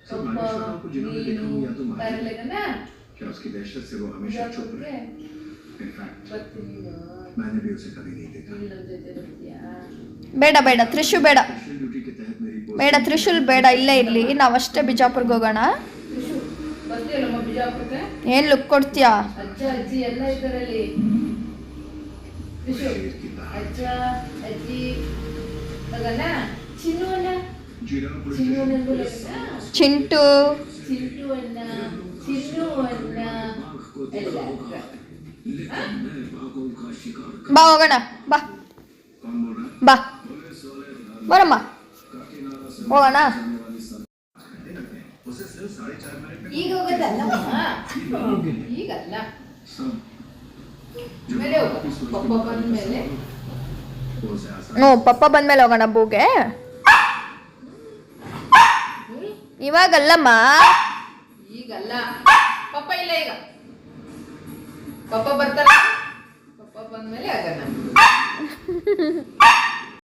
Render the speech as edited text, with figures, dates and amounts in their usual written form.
Sir Maneshwar Rao को जिन्होंने देखा हूँ या तो मारे क्या उसकी दहशत से वो हमेशा चुप रहे इनफैक्ट मैंने भी उसे कभी नहीं देखा ಬೇಡ ಬೇಡ ತ್ರಿಶು ಬೇಡ स्पेशल ड्यूटी के तहत मेरी पोस्ट ಬೇಡ ತ್ರಿಶೂಲ್ ಬೇಡ, ಇಲ್ಲೇ ಇರಲಿ. ನಾವಷ್ಟೇ ಬಿಜಾಪುರ್ಗೆ ಹೋಗೋಣ. ಏನು ಲುಕ್ ಕೊಡ್ತೀಯಾ? ಅಜ್ಜ ಅಜ್ಜಿ ಎಲ್ಲ ಇದರಲ್ಲಿ. शेर की तरह ಅಜ್ಜ ಅಜ್ಜಿ ತಗನ ಚಿನ್ನು ಅಣ್ಣ जीरा पुलिस ಚಿನ್ನು स्टेशन ಅಣ್ಣ ಚಿಂಟು ಚಿನ್ನು ಅಣ್ಣ ಚಿನ್ನು ಅಣ್ಣ ಎಲ್ಲ लेकिन मैं बाघों का शिकार ಬಾ ಹೋಗೋಣ, ಬಾ कौन बोल रहा है ಬಾ पुलिस वाले ಬರಮ್ಮ काकीनाडा से ಹೋಗೋಣ. जाने वाली सड़क उसे सिर्फ 4.5 मिनट में ಈಗ ಹೋಗೋದಲ್ಲಮ್ಮ, ಈಗಲ್ಲ सब ಮೇಲೆ ಹೋಗು. ಪಪ್ಪ ಬಂದ ಮೇಲೆ उसे आसान ಹ್ಞೂ ಪಪ್ಪ ಬಂದ್ಮೇಲೆ ಹೋಗೋಣ ಬೂಗೆ. ಇವಾಗಲ್ಲಮ್ಮ. ಈಗಲ್ಲ, ಪಪ್ಪ ಇಲ್ಲ ಈಗ. ಪಪ್ಪ ಬರ್ತಾರ, ಪಪ್ಪ ಬಂದ್ಮೇಲೆ ಆಗೋಣ.